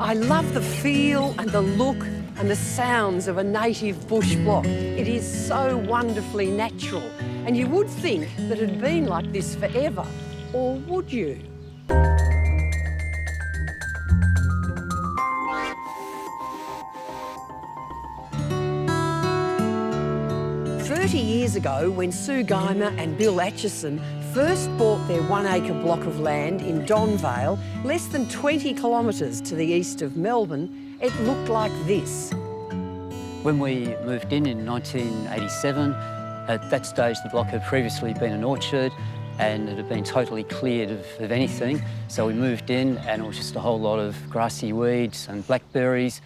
I love the feel and the look and the sounds of a native bush block. It is so wonderfully natural, and you would think that it had been like this forever, or would you? 30 years ago, when Sue Guymer and Bill Aitchison first bought their one-acre block of land in Donvale, less than 20 kilometres to the east of Melbourne, it looked like this. When we moved in 1987, at that stage the block had previously been an orchard and it had been totally cleared of anything. So we moved in and it was just a whole lot of grassy weeds and blackberries.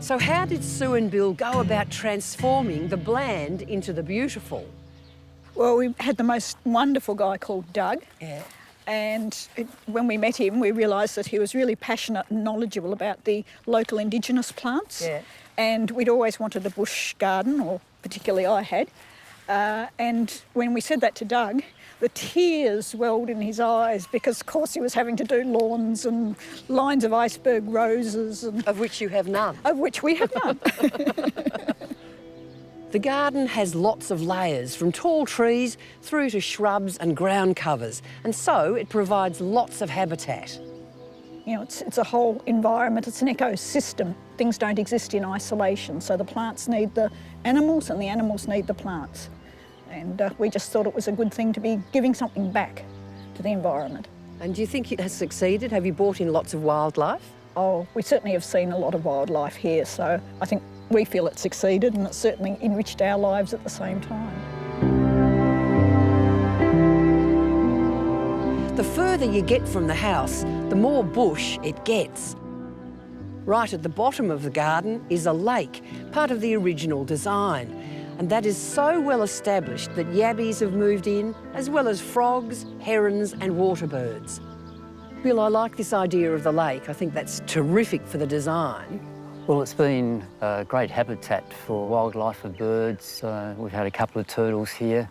So how did Sue and Bill go about transforming the bland into the beautiful? Well, we had the most wonderful guy called Doug. Yeah. And when we met him, we realised that he was really passionate and knowledgeable about the local Indigenous plants. Yeah. And we'd always wanted a bush garden, or particularly I had. And when we said that to Doug, the tears welled in his eyes because, of course, he was having to do lawns and lines of iceberg roses. And Of which you have none. of which we have none. The garden has lots of layers, from tall trees through to shrubs and ground covers, and so it provides lots of habitat. You know, it's a whole environment, it's an ecosystem. Things don't exist in isolation, so the plants need the animals and the animals need the plants. And we just thought it was a good thing to be giving something back to the environment. And do you think it has succeeded? Have you brought in lots of wildlife? Oh, we certainly have seen a lot of wildlife here, so I think we feel it succeeded and it's certainly enriched our lives at the same time. The further you get from the house, the more bush it gets. Right at the bottom of the garden is a lake, part of the original design. And that is so well established that yabbies have moved in, as well as frogs, herons and water birds. Bill, I like this idea of the lake. I think that's terrific for the design. Well, it's been a great habitat for wildlife, for birds. We've had a couple of turtles here,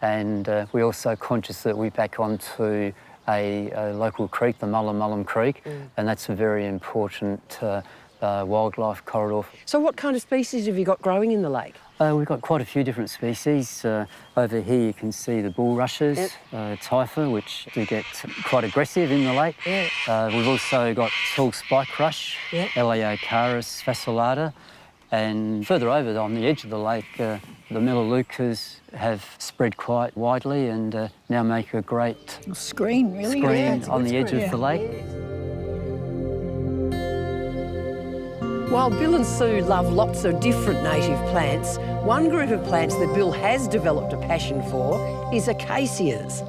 and we're also conscious that we back onto a local creek, the Mullumm Creek, and that's a very important wildlife corridor. So what kind of species have you got growing in the lake? We've got quite a few different species. Over here you can see the bulrushes, Typha, which do get quite aggressive in the lake. Yeah. We've also got tall spike-rush, Eleocharis, sphacelata, and further over on the edge of the lake, the melaleucas have spread quite widely and now make a great Screen, really. screen on the edge of the lake. While Bill and Sue love lots of different native plants, one group of plants that Bill has developed a passion for is acacias.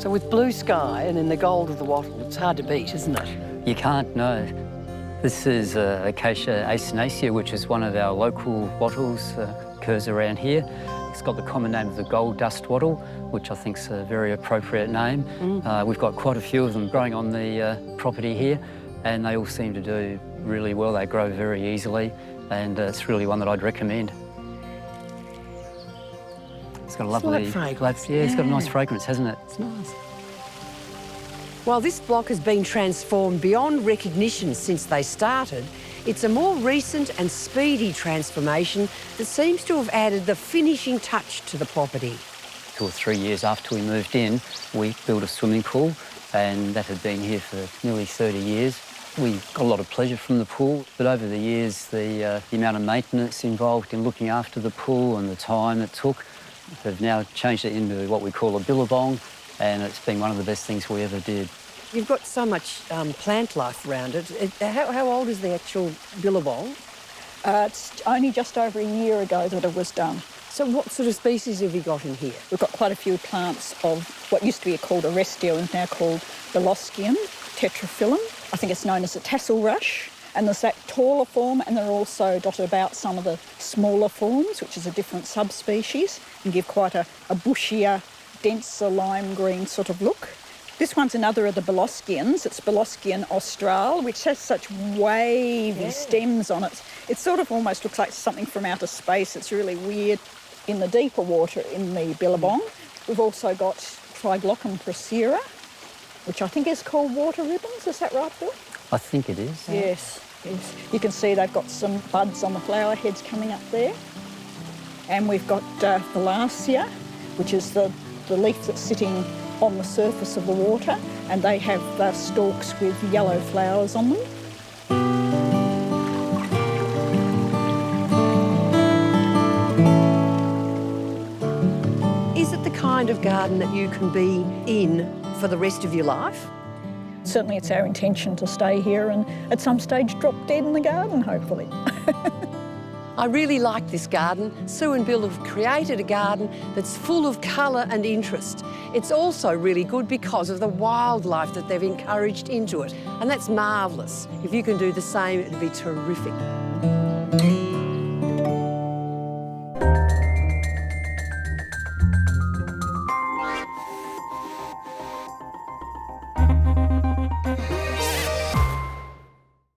So with blue sky and in the gold of the wattle, it's hard to beat, isn't it? You can't know. This is Acacia acinacea, which is one of our local wattles, occurs around here. It's got the common name of the Gold Dust Wattle, which I think is a very appropriate name. We've got quite a few of them growing on the property here, and they all seem to do really well. They grow very easily, and it's really one that I'd recommend. It's got a lovely fragrance. Yeah, it's got a nice fragrance, hasn't it? It's nice. While this block has been transformed beyond recognition since they started, it's a more recent and speedy transformation that seems to have added the finishing touch to the property. 2 or 3 years after we moved in, we built a swimming pool, and that had been here for nearly 30 years. We got a lot of pleasure from the pool, but over the years, the amount of maintenance involved in looking after the pool and the time it took have now changed it into what we call a billabong, and it's been one of the best things we ever did. You've got so much plant life around it. How old is the actual billabong? It's only just over a year ago that it was done. So what sort of species have you got in here? We've got quite a few plants of what used to be called arestio and now called Baloskion, tetraphyllum. I think it's known as a tassel rush. And there's that taller form, and they're also dotted about some of the smaller forms, which is a different subspecies, and give quite a bushier, denser lime green sort of look. This one's another of the Baloskions. It's Baloskion australe, which has such wavy stems on it. It sort of almost looks like something from outer space. It's really weird. In the deeper water in the billabong, we've also got Triglochum procera, which I think is called water ribbons. Is that right, Bill? I think it is. Yes, yes. You can see they've got some buds on the flower heads coming up there. And we've got Acacia, which is the leaf that's sitting on the surface of the water, and they have stalks with yellow flowers on them. Is it the kind of garden that you can be in for the rest of your life? Certainly it's our intention to stay here and at some stage drop dead in the garden, hopefully. I really like this garden. Sue and Bill have created a garden that's full of colour and interest. It's also really good because of the wildlife that they've encouraged into it, and that's marvellous. If you can do the same, it'd be terrific.